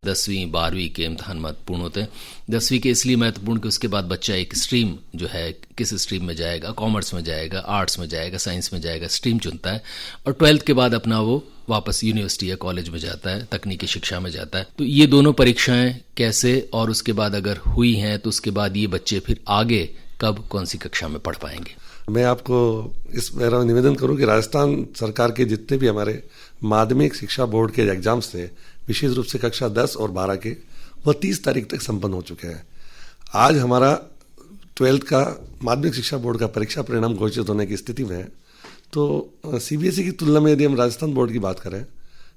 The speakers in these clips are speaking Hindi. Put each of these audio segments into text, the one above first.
10वीं 12वीं के इम्तहान महत्वपूर्ण होते हैं। 10वीं के इसलिए महत्वपूर्ण कि उसके बाद बच्चा एक स्ट्रीम जो है किस स्ट्रीम में जाएगा, कॉमर्स में जाएगा, आर्ट्स में जाएगा, साइंस में जाएगा, स्ट्रीम चुनता है और 12th के बाद अपना वो वापस यूनिवर्सिटी या कॉलेज में जाता है, तकनीकी शिक्षा में जाता है। तो ये दोनों परीक्षाएं कैसे और उसके बाद अगर हुई हैं तो उसके बाद ये बच्चे फिर आगे कब कौन सी कक्षा में पढ़ पाएंगे? मैं आपको इस मेरा निवेदन करूं कि राजस्थान सरकार के जितने भी हमारे माध्यमिक शिक्षा बोर्ड के एग्जाम्स थे, विशेष रूप से कक्षा 10 और 12 के, वह 30 तारीख तक संपन्न हो चुके हैं। आज हमारा 12th का माध्यमिक शिक्षा बोर्ड का परीक्षा परिणाम घोषित होने की स्थिति में है। तो सीबीएसई की तुलना में यदि हम राजस्थान बोर्ड की बात करें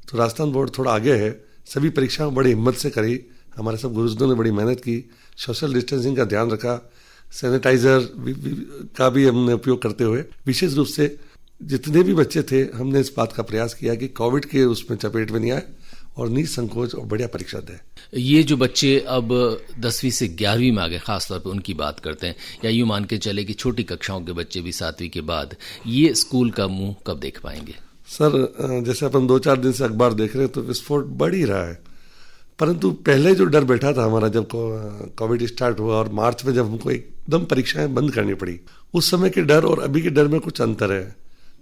तो राजस्थान बोर्ड थोड़ा आगे है। सभी परीक्षाएं बड़ी हिम्मत से करी, हमारे सब गुरुजनों ने बड़ी मेहनत की, सोशल डिस्टेंसिंग का ध्यान रखा, सैनिटाइजर का भी हमने उपयोग करते हुए विशेष रूप से जितने भी बच्चे थे हमने इस बात का प्रयास किया कि कोविड के उसमें चपेट में नहीं आए और निसंकोच और बढ़िया परीक्षा दें। ये जो बच्चे अब 10वीं से 11वीं में आ गए, खासतौर पर उनकी बात करते हैं, या यूं मान के चले कि छोटी कक्षाओं के बच्चे भी 7वीं के बाद ये स्कूल का मुंह कब देख पाएंगे? सर, जैसे अपन 2-4 दिन से अखबार देख रहे हैं तो विस्फोट बढ़ ही रहा है, परंतु पहले जो डर बैठा था हमारा जब कोविड स्टार्ट हुआ और मार्च में जब हमको एकदम परीक्षाएं बंद करनी पड़ी, उस समय के डर और अभी के डर में कुछ अंतर है।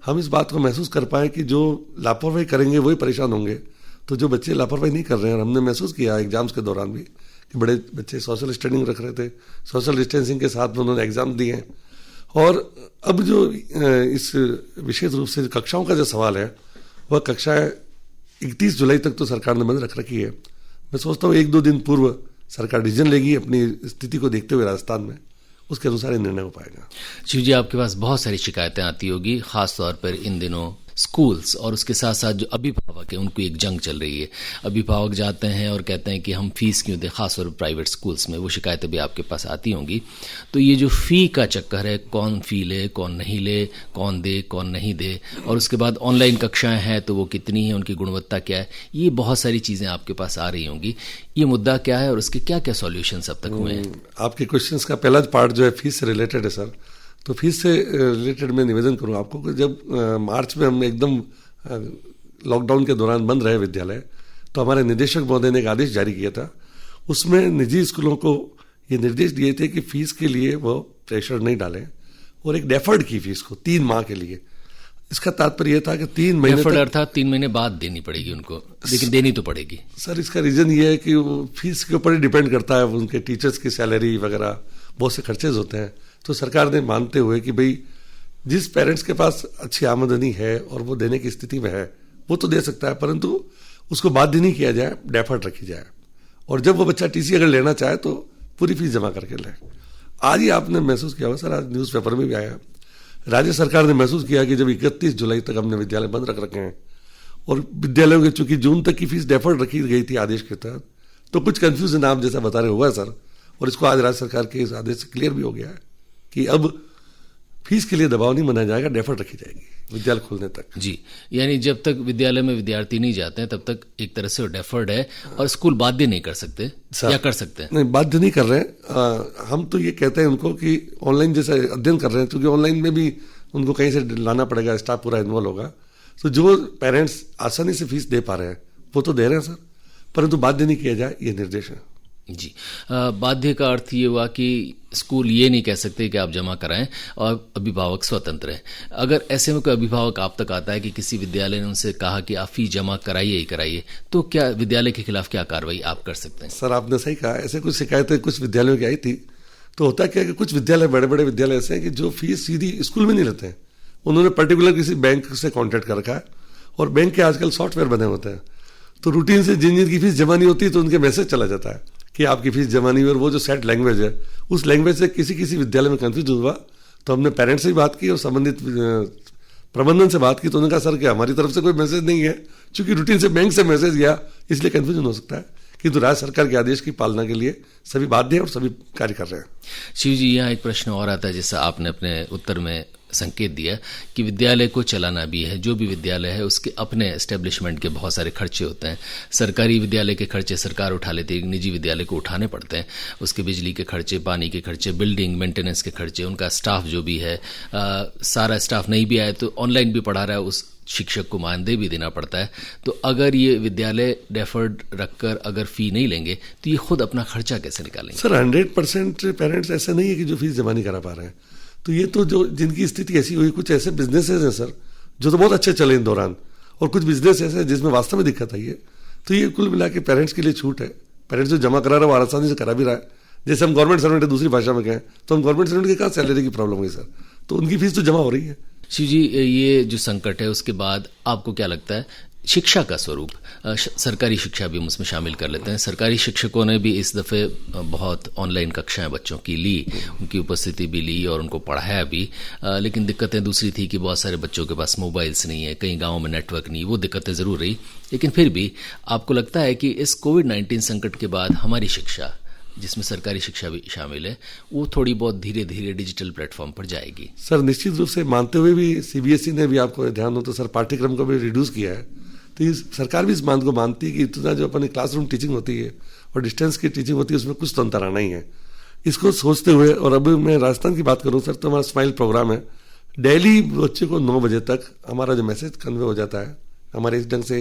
हम इस बात को महसूस कर पाए कि जो लापरवाही करेंगे वही परेशान होंगे, तो जो बच्चे लापरवाही नहीं कर रहे हैं, और हमने महसूस किया एग्जाम्स के दौरान भी कि बड़े बच्चे सोशल स्टैंडिंग रख रहे थे, सोशल डिस्टेंसिंग के साथ में उन्होंने एग्जाम दिए हैं। और अब जो इस विशेष रूप से कक्षाओं का जो सवाल है वह कक्षाएं 31 जुलाई तक तो सरकार ने बंद रख रखी है। मैं सोचता हूँ 1-2 दिन पूर्व सरकार डिसीजन लेगी अपनी स्थिति को देखते हुए राजस्थान में, उसके अनुसार ही निर्णय हो पाएगा। शिव जी, आपके पास बहुत सारी शिकायतें आती होगी, खासतौर पर इन दिनों स्कूल्स और उसके साथ साथ जो अभिभावक है उनको एक जंग चल रही है। अभिभावक जाते हैं और कहते हैं कि हम फीस क्यों दें, खासतौर पर प्राइवेट स्कूल्स में, वो शिकायतें भी आपके पास आती होंगी। तो ये जो फ़ी का चक्कर है, कौन फ़ी ले, कौन नहीं ले, कौन दे, कौन नहीं दे, और उसके बाद ऑनलाइन कक्षाएं हैं तो वो कितनी है, उनकी गुणवत्ता क्या है, ये बहुत सारी चीज़ें आपके पास आ रही होंगी। ये मुद्दा क्या है और उसके क्या क्या सॉल्यूशंस अब तक हुए हैं? आपके क्वेश्चंस का पहला पार्ट जो है फीस से रिलेटेड है सर, तो फीस से रिलेटेड मैं निवेदन करूँ आपको कि जब मार्च में हम एकदम लॉकडाउन के दौरान बंद रहे विद्यालय, तो हमारे निदेशक महोदय ने एक आदेश जारी किया था। उसमें निजी स्कूलों को ये निर्देश दिए थे कि फीस के लिए वो प्रेशर नहीं डालें और एक डेफर्ड की फीस को 3 माह के लिए। इसका तात्पर्य यह था कि 3 महीने डेफर्ड अर्थात 3 महीने बाद देनी पड़ेगी उनको, लेकिन देनी तो पड़ेगी। सर, इसका रीजन ये है कि वो फीस के ऊपर ही डिपेंड करता है, उनके टीचर्स की सैलरी वगैरह बहुत से खर्चेज होते हैं। तो सरकार ने मानते हुए कि भाई जिस पेरेंट्स के पास अच्छी आमदनी है और वो देने की स्थिति में है वो तो दे सकता है, परंतु उसको बाध्य नहीं किया जाए, डेफर्ड रखी जाए, और जब वो बच्चा टीसी अगर लेना चाहे तो पूरी फीस जमा करके ले। आज ही आपने महसूस किया होगा सर, आज न्यूज़पेपर में भी आया, राज्य सरकार ने महसूस किया कि जब 31 जुलाई तक हमने विद्यालय बंद रख रखे हैं और विद्यालयों की चूंकि जून तक की फीस डेफर्ड रखी गई थी आदेश के तहत, तो कुछ कंफ्यूजन आप जैसा बता रहे हुआ सर, और इसको आज राज्य सरकार के इस आदेश से क्लियर भी हो गया है कि अब फीस के लिए दबाव नहीं बनाया जाएगा, डेफर्ड रखी जाएगी विद्यालय खुलने तक। जी, यानी जब तक विद्यालय में विद्यार्थी नहीं जाते हैं तब तक एक तरह से डेफर्ड है, और स्कूल बाध्य नहीं कर सकते या कर सकते हैं? नहीं, बाध्य नहीं कर रहे हैं। हम तो ये कहते हैं उनको कि ऑनलाइन जैसे अध्ययन कर रहे हैं, क्योंकि ऑनलाइन में भी उनको कहीं से लाना पड़ेगा, स्टाफ पूरा इन्वॉल्व होगा, तो जो पेरेंट्स आसानी से फीस दे पा रहे हैं वो तो दे रहे हैं सर, परंतु बाध्य नहीं किया जाए, ये निर्देश है। जी, बाध्य का अर्थ ये हुआ कि स्कूल ये नहीं कह सकते कि आप जमा कराएं और अभिभावक स्वतंत्र हैं। अगर ऐसे में कोई अभिभावक आप तक आता है कि किसी विद्यालय ने उनसे कहा कि आप फीस जमा कराइए ही कराइए, तो क्या विद्यालय के खिलाफ क्या कार्रवाई आप कर सकते हैं? सर, आपने सही कहा, ऐसे कुछ शिकायतें कुछ विद्यालयों की आई थी। तो होता क्या है कि कुछ विद्यालय, बड़े बड़े विद्यालय ऐसे हैं कि जो फीस सीधी स्कूल में नहीं लेते हैं, उन्होंने पर्टिकुलर किसी बैंक से कॉन्टैक्ट कर रखा है, और बैंक के आजकल सॉफ्टवेयर बने होते हैं, तो रूटीन से जिन जिनकी फीस जमा नहीं होती तो उनके मैसेज चला जाता है कि आपकी फीस जमा नहीं हुई, और वो जो सेट लैंग्वेज है उस लैंग्वेज से किसी किसी विद्यालय में कंफ्यूज हुआ। तो हमने पेरेंट्स से भी बात की और संबंधित प्रबंधन से बात की, तो उन्होंने कहा सर कि हमारी तरफ से कोई मैसेज नहीं है, क्योंकि रूटीन से बैंक से मैसेज गया इसलिए कंफ्यूजन हो सकता है, किंतु राज्य सरकार के आदेश की पालना के लिए सभी बाध्य हैं और सभी कार्य कर रहे हैं। शिव जी, यहाँ एक प्रश्न और आता है, जैसा आपने अपने उत्तर में संकेत दिया कि विद्यालय को चलाना भी है, जो भी विद्यालय है उसके अपने एस्टेब्लिशमेंट के बहुत सारे खर्चे होते हैं। सरकारी विद्यालय के खर्चे सरकार उठा लेती है, निजी विद्यालय को उठाने पड़ते हैं। उसके बिजली के खर्चे, पानी के खर्चे, बिल्डिंग मेंटेनेंस के खर्चे, उनका स्टाफ जो भी है, सारा स्टाफ नहीं भी आए तो ऑनलाइन भी पढ़ा रहा है, उस शिक्षक को मानदेय भी देना पड़ता है। तो अगर ये विद्यालय डेफर्ड रखकर अगर फी नहीं लेंगे तो ये खुद अपना खर्चा कैसे निकालेंगे? सर 100% पेरेंट्स ऐसे नहीं है कि जो फीस जमा नहीं करा पा रहे हैं। तो ये तो जो जिनकी स्थिति ऐसी हुई, कुछ ऐसे बिजनेसेस हैं सर जो तो बहुत अच्छे चले इन दौरान, और कुछ बिजनेस ऐसे हैं जिसमें वास्तव में दिक्कत आई है। तो ये कुल मिला के पेरेंट्स के लिए छूट है। पेरेंट्स जो जमा करा रहा है वो आसानी से करा भी रहा है। जैसे हम गवर्नमेंट सर्वेंट है, दूसरी भाषा में कहें तो हम गवर्नमेंट सर्वेंट की कहाँ सैलरी की प्रॉब्लम हुई सर, तो उनकी फीस तो जमा हो रही है। शिव जी, ये जो संकट है उसके बाद आपको क्या लगता है शिक्षा का स्वरूप, सरकारी शिक्षा भी हम उसमें शामिल कर लेते हैं। सरकारी शिक्षकों ने भी इस दफ़े बहुत ऑनलाइन कक्षाएं बच्चों की ली, उनकी उपस्थिति भी ली और उनको पढ़ाया भी, लेकिन दिक्कतें दूसरी थी कि बहुत सारे बच्चों के पास मोबाइल्स नहीं है, कई गाँवों में नेटवर्क नहीं, वो दिक्कतें ज़रूर रही। लेकिन फिर भी आपको लगता है कि इस कोविड-19 संकट के बाद हमारी शिक्षा, जिसमें सरकारी शिक्षा भी शामिल है, वो थोड़ी बहुत धीरे धीरे डिजिटल प्लेटफॉर्म पर जाएगी? सर निश्चित रूप से, मानते हुए भी सीबीएसई ने भी, आपको ध्यान हो तो सर, पाठ्यक्रम को भी रिड्यूस किया है। तो सरकार भी इस बात को मानती है कि इतना जो अपनी क्लासरूम टीचिंग होती है और डिस्टेंस की टीचिंग होती है उसमें कुछ तो अंतर आना ही है। इसको सोचते हुए, और अब मैं राजस्थान की बात करूँ सर, तो हमारा स्माइल प्रोग्राम है। डेली बच्चे को 9 बजे तक हमारा जो मैसेज कन्वे हो जाता है, हमारे इस ढंग से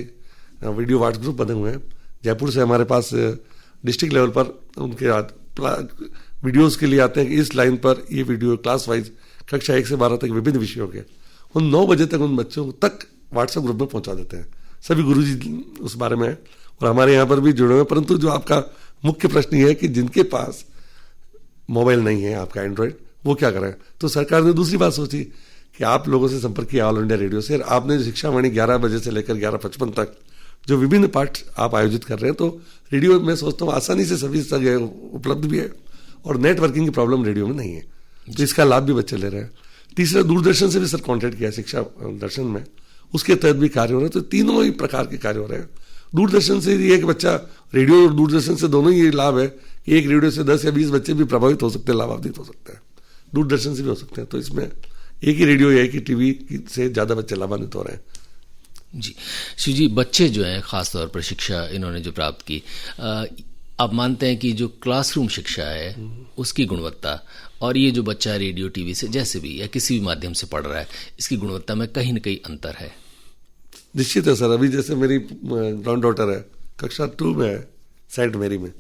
वीडियो व्हाट्सएप ग्रुप बने हुए हैं। जयपुर से हमारे पास डिस्ट्रिक्ट लेवल पर उनके वीडियोस के लिए आते हैं कि इस लाइन पर ये वीडियो क्लास वाइज कक्षा 1 से 12 तक विभिन्न विषयों के, उन 9 बजे तक उन बच्चों तक व्हाट्सएप ग्रुप में पहुंचा देते हैं। सभी गुरुजी उस बारे में है और हमारे यहाँ पर भी जुड़े हुए। परंतु जो आपका मुख्य प्रश्न ये है कि जिनके पास मोबाइल नहीं है, आपका एंड्रॉइड, वो क्या करें? तो सरकार ने दूसरी बात सोची कि आप लोगों से संपर्क किया ऑल इंडिया रेडियो से, आपने जो शिक्षा वाणी 11 बजे से लेकर 11:55 तक जो विभिन्न पाठ आप आयोजित कर रहे हैं, तो रेडियो में सोचता हूँ आसानी से सभी जगह उपलब्ध भी है और नेटवर्किंग की प्रॉब्लम रेडियो में नहीं है, तो इसका लाभ भी बच्चे ले रहे हैं। तीसरा, दूरदर्शन से भी सर कॉन्टेक्ट किया शिक्षा दर्शन में, उसके तहत भी कार्य हो रहे हैं। तो तीनों ही प्रकार के कार्य हो रहे हैं। दूरदर्शन से ये कि बच्चा, रेडियो और दूरदर्शन से दोनों ही ये लाभ है कि एक रेडियो से 10 या 20 बच्चे भी प्रभावित हो सकते हैं, लाभान्वित हो सकते हैं, दूरदर्शन से भी हो सकते हैं। तो इसमें एक ही रेडियो या एक ही टीवी से ज़्यादा बच्चे लाभान्वित हो रहे हैं। जी शिव जी, बच्चे जो हैं खासतौर पर शिक्षा इन्होंने जो प्राप्त की, आप मानते हैं कि जो क्लासरूम शिक्षा है उसकी गुणवत्ता और ये जो बच्चा रेडियो टीवी से जैसे भी या किसी भी माध्यम से पढ़ रहा है, इसकी गुणवत्ता में कहीं न कहीं अंतर है? निश्चित है सर। अभी जैसे मेरी ग्रांड डॉटर है, कक्षा 2 में है, सेंट मेरी में,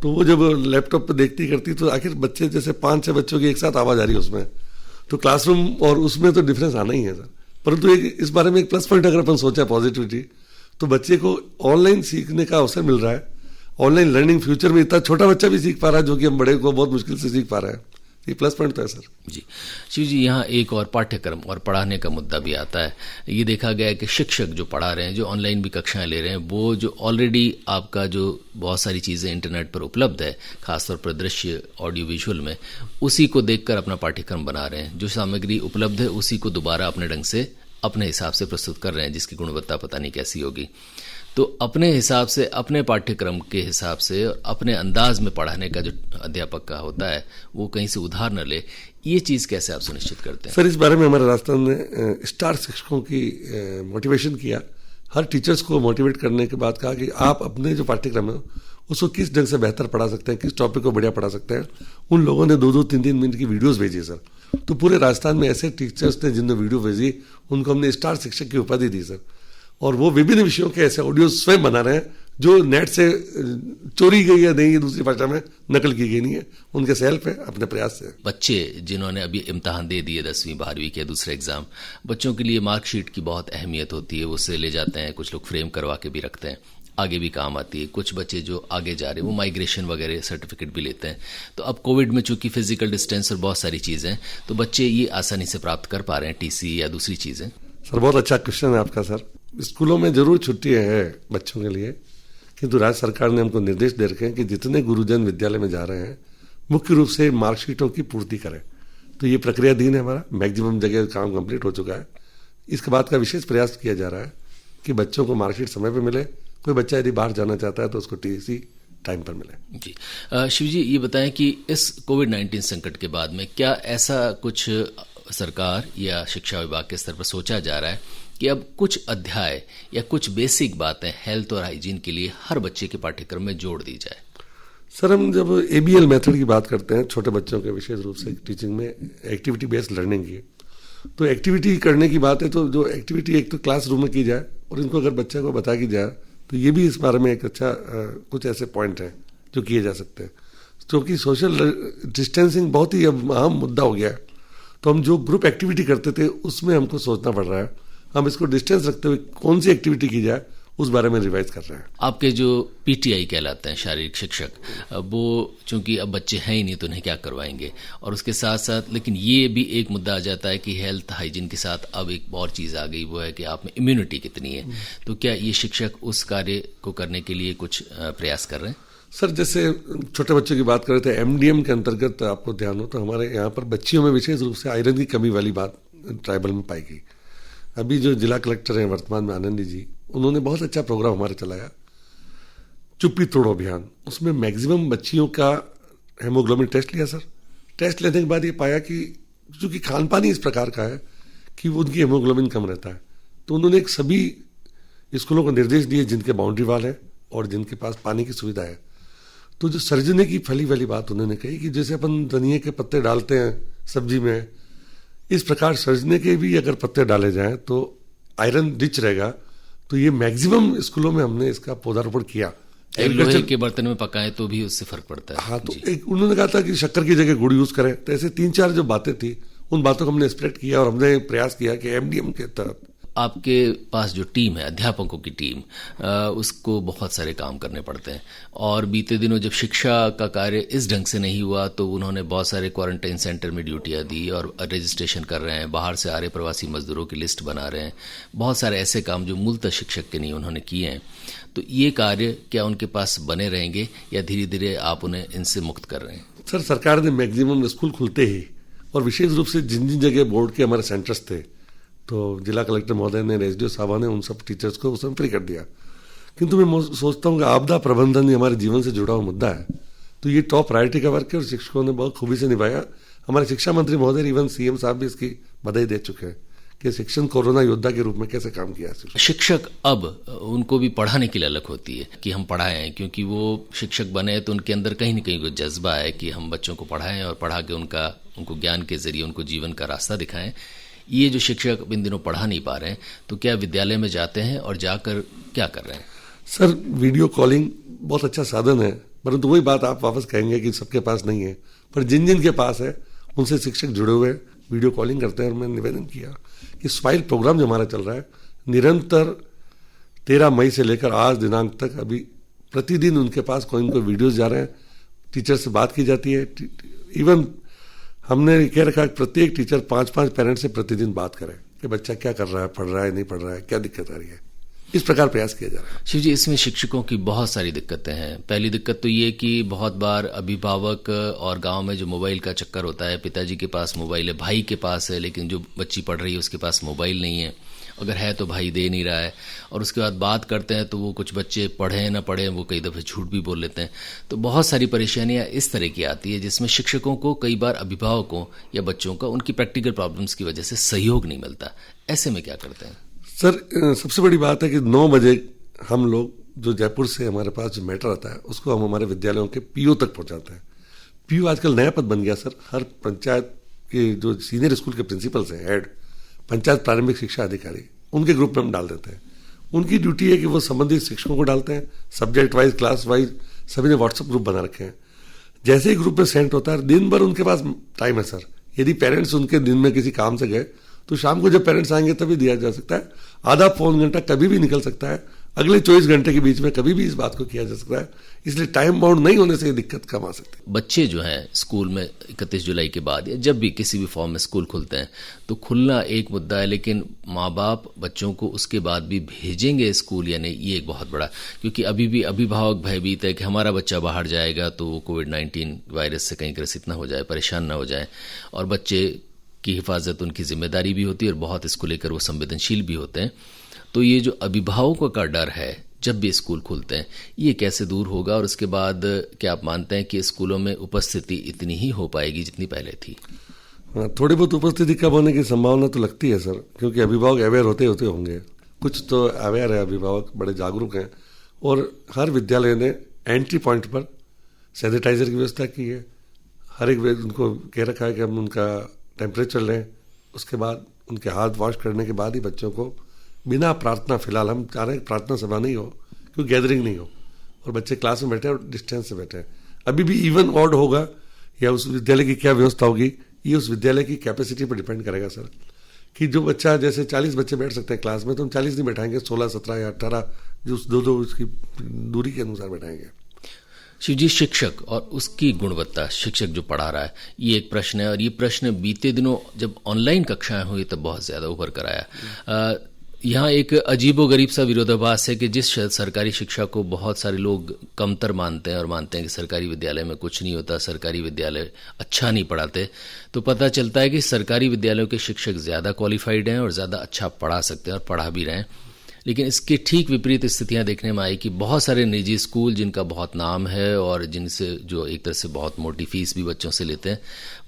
तो वो जब लैपटॉप पे देखती करती तो आखिर बच्चे जैसे 5-6 बच्चों की एक साथ आवाज़ आ रही है उसमें, तो क्लासरूम और उसमें तो डिफरेंस आना ही है सर। परंतु इस बारे में एक प्लस पॉइंट अगर अपन सोचा पॉजिटिविटी, तो बच्चे को ऑनलाइन सीखने का अवसर मिल रहा है। ऑनलाइन लर्निंग फ्यूचर में इतना छोटा बच्चा भी सीख पा रहा है जो कि हम बड़े को बहुत मुश्किल से सीख पा रहे हैं। ये प्लस पॉइंट तो है सर। जी शिव जी, यहाँ एक और पाठ्यक्रम और पढ़ाने का मुद्दा भी आता है। ये देखा गया है कि शिक्षक जो पढ़ा रहे हैं, जो ऑनलाइन भी कक्षाएं ले रहे हैं, वो जो ऑलरेडी आपका जो बहुत सारी चीज़ें इंटरनेट पर उपलब्ध है, खासतौर पर दृश्य ऑडियो विजुअल में, उसी को देखकर अपना पाठ्यक्रम बना रहे हैं। जो सामग्री उपलब्ध है उसी को दोबारा अपने ढंग से अपने हिसाब से प्रस्तुत कर रहे हैं, जिसकी गुणवत्ता पता नहीं कैसी होगी। तो अपने हिसाब से, अपने पाठ्यक्रम के हिसाब से और अपने अंदाज में पढ़ाने का जो अध्यापक का होता है, वो कहीं से उधार न ले, ये चीज़ कैसे आप सुनिश्चित करते हैं? सर इस बारे में हमारे राजस्थान ने स्टार शिक्षकों की मोटिवेशन किया। हर टीचर्स को मोटिवेट करने के बाद कहा कि आप अपने जो पाठ्यक्रम है उसको किस ढंग से बेहतर पढ़ा सकते हैं, किस टॉपिक को बढ़िया पढ़ा सकते हैं। उन लोगों ने 2-2, 3-3 मिनट की वीडियोस भेजी सर। तो पूरे राजस्थान में ऐसे टीचर्स ने जिन्होंने वीडियो भेजी, उनको हमने स्टार शिक्षक की उपाधि दी सर। और वो विभिन्न विषयों के ऐसे ऑडियो स्वयं बना रहे हैं जो नेट से चोरी गई है नहीं, दूसरी भाषा में नकल की गई नहीं है, उनके सेल्फ है, अपने प्रयास से। बच्चे जिन्होंने अभी इम्तहान दे दिए 10वीं 12वीं के दूसरे एग्जाम, बच्चों के लिए मार्कशीट की बहुत अहमियत होती है। उससे ले जाते हैं, कुछ लोग फ्रेम करवा के भी रखते हैं, आगे भी काम आती है। कुछ बच्चे जो आगे जा रहे हैं वो माइग्रेशन वगैरह सर्टिफिकेट भी लेते हैं। तो अब कोविड में चूंकि फिजिकल डिस्टेंस और बहुत सारी चीज़ें, तो बच्चे ये आसानी से प्राप्त कर पा रहे हैं टीसी या दूसरी चीज़ें। सर बहुत अच्छा क्वेश्चन है आपका सर। स्कूलों में जरूर छुट्टियां है बच्चों के लिए, किंतु राज्य सरकार ने हमको निर्देश दे रखे हैं कि जितने गुरुजन विद्यालय में जा रहे हैं मुख्य रूप से मार्कशीटों की पूर्ति करें। तो ये प्रक्रियाधीन है, हमारा मैक्सिमम जगह काम कंप्लीट हो चुका है। इसके बाद का विशेष प्रयास किया जा रहा है कि बच्चों को मार्कशीट समय पर मिले। कोई बच्चा यदि बाहर जाना चाहता है तो उसको टीसी टाइम पर मिले। जी शिव जी, ये बताएं कि इस कोविड-19 संकट के बाद में क्या ऐसा कुछ सरकार या शिक्षा विभाग के स्तर पर सोचा जा रहा है कि अब कुछ अध्याय या कुछ बेसिक बातें हेल्थ और हाइजीन के लिए हर बच्चे के पाठ्यक्रम में जोड़ दी जाए? सर, हम जब ABL मेथड की बात करते हैं छोटे बच्चों के विशेष रूप से टीचिंग में एक्टिविटी बेस्ड लर्निंग की, तो एक्टिविटी करने की बात है तो जो एक्टिविटी एक तो क्लासरूम में की जाए और इनको अगर बच्चे को बता की जाए तो ये भी इस बारे में एक अच्छा कुछ ऐसे पॉइंट हैं जो किए जा सकते हैं, क्योंकि सोशल डिस्टेंसिंग बहुत ही अब अहम मुद्दा हो गया है। तो हम जो ग्रुप एक्टिविटी करते थे उसमें हमको सोचना पड़ रहा है, हम इसको डिस्टेंस रखते हुए कौन सी एक्टिविटी की जाए उस बारे में रिवाइज कर रहे हैं। आपके जो PTI कहलाते हैं शारीरिक शिक्षक, वो चूंकि अब बच्चे हैं ही नहीं तो उन्हें क्या करवाएंगे, और उसके साथ साथ लेकिन ये भी एक मुद्दा आ जाता है कि हेल्थ हाइजीन के साथ अब एक और चीज़ आ गई, वो है कि आप में इम्यूनिटी कितनी है। तो क्या ये शिक्षक उस कार्य को करने के लिए कुछ प्रयास कर रहे हैं? सर, जैसे छोटे बच्चों की बात कर रहे थे, MDM के अंतर्गत आपको ध्यान हो तो हमारे यहाँ पर बच्चियों में विशेष रूप से आयरन की कमी वाली बात ट्राइबल में पाई गई। अभी जो जिला कलेक्टर हैं वर्तमान में आनंदी जी, उन्होंने बहुत अच्छा प्रोग्राम हमारे चलाया, चुप्पी तोड़ो अभियान। उसमें मैक्सिमम बच्चियों का हेमोग्लोबिन टेस्ट लिया सर। टेस्ट लेने के बाद ये पाया कि चूंकि खान पान ही इस प्रकार का है कि उनकी हेमोग्लोबिन कम रहता है, तो उन्होंने एक सभी स्कूलों को निर्देश दिए जिनके बाउंड्री वाल है और जिनके पास पानी की सुविधा है। तो जो सर्जने की फली वाली बात उन्होंने कही कि जैसे अपन धनिए के पत्ते डालते हैं सब्जी में, इस प्रकार सर्जने के भी अगर पत्ते डाले जाएं तो आयरन रिच रहेगा। तो ये मैक्सिमम स्कूलों में हमने इसका पौधारोपण किया। लोहे के बर्तन में पकाएं तो भी उससे फर्क पड़ता है। हाँ, तो एक उन्होंने कहा था कि शक्कर की जगह गुड़ यूज करें। तो ऐसे 3-4 जो बातें थी उन बातों को हमने स्प्रेड किया और हमने प्रयास किया कि MDM के तहत। आपके पास जो टीम है, अध्यापकों की टीम, उसको बहुत सारे काम करने पड़ते हैं, और बीते दिनों जब शिक्षा का कार्य इस ढंग से नहीं हुआ तो उन्होंने बहुत सारे क्वारंटाइन सेंटर में ड्यूटियां दी और रजिस्ट्रेशन कर रहे हैं, बाहर से आ रहे प्रवासी मजदूरों की लिस्ट बना रहे हैं, बहुत सारे ऐसे काम जो मूलतः शिक्षक के नहीं उन्होंने किए हैं। तो ये कार्य क्या उनके पास बने रहेंगे या धीरे धीरे आप उन्हें इनसे मुक्त कर रहे हैं? सर, सरकार ने मैक्सिमम स्कूल खुलते ही और विशेष रूप से जिन जिन जगह बोर्ड के हमारे सेंटर्स थे तो जिला कलेक्टर महोदय ने, रेजिडेंट साहबा ने उन सब टीचर्स को उसमें फ्री कर दिया। किंतु मैं सोचता हूँ कि आपदा प्रबंधन हमारे जीवन से जुड़ा हुआ मुद्दा है, तो ये टॉप प्रायोरिटी का वर्क है और शिक्षकों ने बहुत खूबी से निभाया। हमारे शिक्षा मंत्री महोदय, इवन CM साहब भी इसकी बधाई दे चुके हैं कि शिक्षण कोरोना योद्धा के रूप में कैसे काम किया। शिक्षक अब उनको भी पढ़ाने की ललक होती है कि हम पढ़ाएं, क्योंकि वो शिक्षक बने तो उनके अंदर कहीं न कहीं कोई जज्बा है कि हम बच्चों को पढ़ाएं और पढ़ा के उनको ज्ञान के जरिए उनको जीवन का रास्ता दिखाएं। ये जो शिक्षक इन दिनों पढ़ा नहीं पा रहे हैं, तो क्या विद्यालय में जाते हैं और जाकर क्या कर रहे हैं? सर, वीडियो कॉलिंग बहुत अच्छा साधन है, परंतु वही बात आप वापस कहेंगे कि सबके पास नहीं है, पर जिन जिन के पास है उनसे शिक्षक जुड़े हुए वीडियो कॉलिंग करते हैं। और मैंने निवेदन किया कि स्माइल प्रोग्राम जो हमारा चल रहा है निरंतर 13 मई से लेकर आज दिनांक तक अभी प्रतिदिन उनके पास कोई न कोई वीडियोज जा रहे हैं, टीचर से बात की जाती है। इवन हमने कह रखा है प्रत्येक टीचर 5-5 पेरेंट्स से प्रतिदिन बात करें कि बच्चा क्या कर रहा है, पढ़ रहा है, नहीं पढ़ रहा है, क्या दिक्कत आ रही है। इस प्रकार प्रयास किया जा रहा है। शिव जी, इसमें शिक्षकों की बहुत सारी दिक्कतें हैं। पहली दिक्कत तो ये कि बहुत बार अभिभावक और गांव में जो मोबाइल का चक्कर होता है, पिताजी के पास मोबाइल है, भाई के पास है, लेकिन जो बच्ची पढ़ रही है उसके पास मोबाइल नहीं है, अगर है तो भाई दे नहीं रहा है, और उसके बाद बात करते हैं तो वो कुछ बच्चे पढ़े ना पढ़े वो कई दफ़े झूठ भी बोल लेते हैं। तो बहुत सारी परेशानियां इस तरह की आती है जिसमें शिक्षकों को कई बार अभिभावकों या बच्चों का उनकी प्रैक्टिकल प्रॉब्लम्स की वजह से सहयोग नहीं मिलता। ऐसे में क्या करते हैं? सर, सबसे बड़ी बात है कि 9 बजे हम लोग जो जयपुर से हमारे पास जो मैटर आता है उसको हम हमारे विद्यालयों के PO तक पहुंचाते हैं। PO आजकल नया पद बन गया सर। हर पंचायत के जो सीनियर स्कूल के प्रिंसिपल्स हैं, हेड पंचायत प्रारंभिक शिक्षा अधिकारी, उनके ग्रुप में हम डाल देते हैं। उनकी ड्यूटी है कि वो संबंधित शिक्षकों को डालते हैं, सब्जेक्ट वाइज, क्लास वाइज, सभी ने व्हाट्सएप ग्रुप बना रखे हैं। जैसे ही ग्रुप में सेंड होता है, दिन भर उनके पास टाइम है सर। यदि पेरेंट्स उनके दिन में किसी काम से गए तो शाम को जब पेरेंट्स आएंगे तभी दिया जा सकता है। आधा पौन घंटा कभी भी निकल सकता है, अगले 24 घंटे के बीच में कभी भी इस बात को किया जा सकता है। इसलिए टाइम बाउंड नहीं होने से ये दिक्कत कम आ सकती है। बच्चे जो हैं स्कूल में 31 जुलाई के बाद या जब भी किसी भी फॉर्म में स्कूल खुलते हैं तो खुलना एक मुद्दा है, लेकिन माँ बाप बच्चों को उसके बाद भी भेजेंगे स्कूल या नहीं, ये एक बहुत बड़ा, क्योंकि अभी भी अभिभावक भयभीत है कि हमारा बच्चा बाहर जाएगा तो वो कोविड-19 वायरस से कहीं ग्रसित ना हो जाए, परेशान ना हो जाए, और बच्चे की हिफाजत उनकी जिम्मेदारी भी होती है और बहुत इसको लेकर वो संवेदनशील भी होते हैं। तो ये जो अभिभावकों का डर है जब भी स्कूल खुलते हैं, ये कैसे दूर होगा? और उसके बाद क्या आप मानते हैं कि स्कूलों में उपस्थिति इतनी ही हो पाएगी जितनी पहले थी? हाँ, थोड़ी बहुत उपस्थिति कम होने की संभावना तो लगती है सर, क्योंकि अभिभावक अवेयर होते होते होंगे। कुछ तो अवेयर है, अभिभावक बड़े जागरूक हैं, और हर विद्यालय ने एंट्री पॉइंट पर सैनिटाइजर की व्यवस्था की है। हर एक उनको कह रखा है कि हम उनका टेम्परेचर लें, उसके बाद उनके हाथ वॉश करने के बाद ही बच्चों को बिना प्रार्थना, फिलहाल हम चाह रहे हैं प्रार्थना सभा नहीं हो, क्योंकि गैदरिंग नहीं हो और बच्चे क्लास में बैठे और डिस्टेंस से बैठे। अभी भी इवन ऑड होगा या उस विद्यालय की क्या व्यवस्था होगी, ये उस विद्यालय की कैपेसिटी पर डिपेंड करेगा सर, कि जो बच्चा जैसे 40 बच्चे बैठ सकते हैं क्लास में, तो हम 40 नहीं बैठाएंगे, 16, 17 या 18 जो दो उसकी दूरी के अनुसार बैठाएंगे। शिवजी, शिक्षक और उसकी गुणवत्ता, शिक्षक जो पढ़ा रहा है, ये एक प्रश्न है, और ये प्रश्न बीते दिनों जब ऑनलाइन कक्षाएं हुई तब बहुत ज़्यादा उभर कर आया। यहाँ एक अजीबोगरीब सा विरोधाभास है कि जिस सरकारी शिक्षा को बहुत सारे लोग कमतर मानते हैं और मानते हैं कि सरकारी विद्यालय में कुछ नहीं होता, सरकारी विद्यालय अच्छा नहीं पढ़ाते, तो पता चलता है कि सरकारी विद्यालयों के शिक्षक ज़्यादा क्वालिफाइड हैं और ज़्यादा अच्छा पढ़ा सकते हैं और पढ़ा भी रहे हैं। लेकिन इसके ठीक विपरीत स्थितियां देखने में आई कि बहुत सारे निजी स्कूल जिनका बहुत नाम है और जिनसे जो एक तरह से बहुत मोटी फीस भी बच्चों से लेते हैं,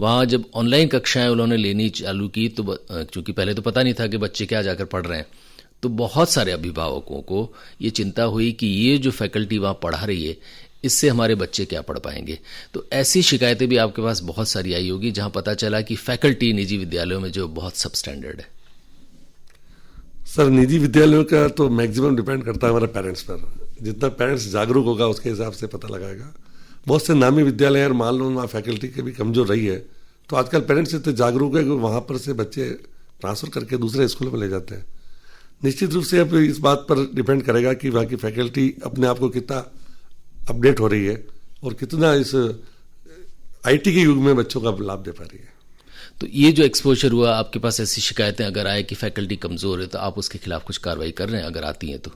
वहाँ जब ऑनलाइन कक्षाएं उन्होंने लेनी चालू की, तो चूंकि पहले तो पता नहीं था कि बच्चे क्या जाकर पढ़ रहे हैं, तो बहुत सारे अभिभावकों को ये चिंता हुई कि ये जो फैकल्टी वहाँ पढ़ा रही है, इससे हमारे बच्चे क्या पढ़ पाएंगे। तो ऐसी शिकायतें भी आपके पास बहुत सारी आई होगी जहाँ पता चला कि फैकल्टी निजी विद्यालयों में जो बहुत सब स्टैंडर्ड है। सर, निजी विद्यालयों का तो मैक्सिमम डिपेंड करता है हमारे पेरेंट्स पर। जितना पेरेंट्स जागरूक होगा उसके हिसाब से पता लगाएगा। बहुत से नामी विद्यालय हैं, मान लो वहाँ फैकल्टी की भी कमजोर रही है, तो आजकल पेरेंट्स इतने जागरूक है कि वहाँ पर से बच्चे ट्रांसफर करके दूसरे स्कूलों में ले जाते हैं। निश्चित रूप से अब इस बात पर डिपेंड करेगा कि वहाँ की फैकल्टी अपने आप को कितना अपडेट हो रही है और कितना इस IT के युग में बच्चों का लाभ दे पा रही है। तो ये जो एक्सपोजर हुआ, आपके पास ऐसी शिकायतें अगर आए कि फैकल्टी कमजोर है, तो आप उसके खिलाफ कुछ कार्रवाई कर रहे हैं अगर आती हैं तो?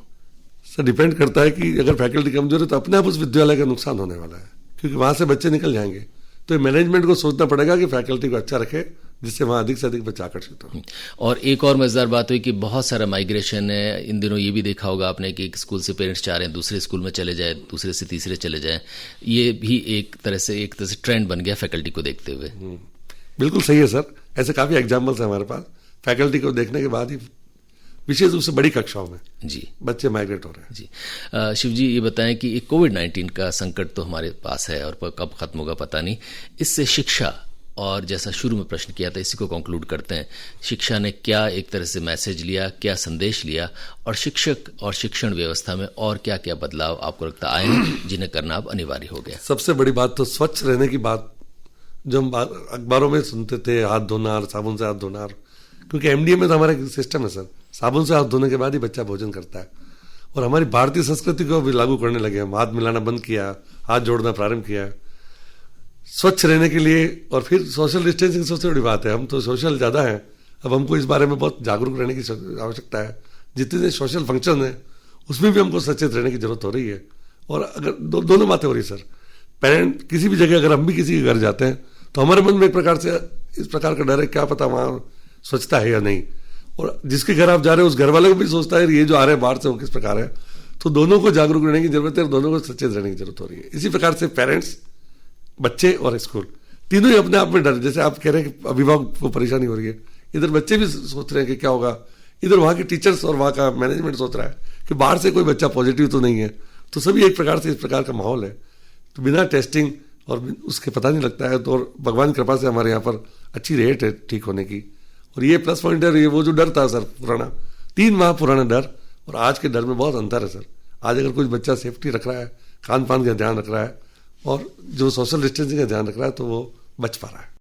सर, डिपेंड करता है कि अगर फैकल्टी कमजोर है तो अपने आप उस विद्यालय का नुकसान होने वाला है, क्योंकि वहां से बच्चे निकल जाएंगे। तो मैनेजमेंट को सोचना पड़ेगा कि फैकल्टी को अच्छा रखे, जिससे वहां अधिक से अधिक बच्चे आकर्षित हो। और एक और मजेदार बात हुई कि बहुत सारा माइग्रेशन है इन दिनों। ये भी देखा होगा आपने कि एक स्कूल से पेरेंट्स चाह रहे हैं दूसरे स्कूल में चले जाए, दूसरे से तीसरे चले जाए। ये भी एक तरह से ट्रेंड बन गया फैकल्टी को देखते हुए। बिल्कुल सही है सर, ऐसे काफी एग्जाम्पल्स हैं हमारे पास। फैकल्टी को देखने के बाद ही विशेष रूप से बड़ी कक्षाओं में जी बच्चे माइग्रेट हो रहे हैं। जी शिव जी, ये बताएं कि कोविड-19 का संकट तो हमारे पास है और कब खत्म होगा पता नहीं। इससे शिक्षा, और जैसा शुरू में प्रश्न किया था, इसी को कंक्लूड करते हैं, शिक्षा ने क्या एक तरह से मैसेज लिया, क्या संदेश लिया, और शिक्षक और शिक्षण व्यवस्था में और क्या क्या बदलाव आपको लगता आए जिन्हें करना अब अनिवार्य हो गया? सबसे बड़ी बात तो स्वच्छ रहने की बात, जो हम अखबारों में सुनते थे, हाथ धोना, साबुन से हाथ धोना, क्योंकि MDA में तो हमारा एक सिस्टम है सर, साबुन से हाथ धोने के बाद ही बच्चा भोजन करता है। और हमारी भारतीय संस्कृति को भी लागू करने लगे हम, हाथ मिलाना बंद किया, हाथ जोड़ना प्रारंभ किया स्वच्छ रहने के लिए। और फिर सोशल डिस्टेंसिंग सबसे बड़ी बात है, हम तो सोशल ज़्यादा हैं, अब हमको इस बारे में बहुत जागरूक रहने की आवश्यकता है। जितने सोशल फंक्शन हैं उसमें भी हमको सचेत रहने की जरूरत हो रही है। और अगर दोनों बातें हो रही है सर, पेरेंट किसी भी जगह, अगर हम भी किसी के घर जाते हैं तो हमारे मन में एक प्रकार से इस प्रकार का डर है, क्या पता वहाँ स्वच्छता है या नहीं। और जिसके घर आप जा रहे हो उस घर वाले को भी सोचता है ये जो आ रहे हैं बाहर से वो किस प्रकार है। तो दोनों को जागरूक रहने की जरूरत है और दोनों को सचेत रहने की जरूरत हो रही है। इसी प्रकार से पेरेंट्स, बच्चे और स्कूल तीनों ही अपने आप में डर, जैसे आप कह रहे हैं कि अभिभावक को परेशानी हो रही है, इधर बच्चे भी सोच रहे हैं कि क्या होगा, इधर वहाँ के टीचर्स और वहाँ का मैनेजमेंट सोच रहा है कि बाहर से कोई बच्चा पॉजिटिव तो नहीं है। तो सभी एक प्रकार से इस प्रकार का माहौल है। तो बिना टेस्टिंग और उसके पता नहीं लगता है। तो भगवान की कृपा से हमारे यहाँ पर अच्छी रेट है ठीक होने की। और ये प्लस पॉइंट है, ये वो जो डर था सर पुराना, 3 माह पुराना डर और आज के डर में बहुत अंतर है सर। आज अगर कुछ बच्चा सेफ्टी रख रहा है, खान पान का ध्यान रख रहा है और जो सोशल डिस्टेंसिंग का ध्यान रख रहा है, तो वो बच पा रहा है।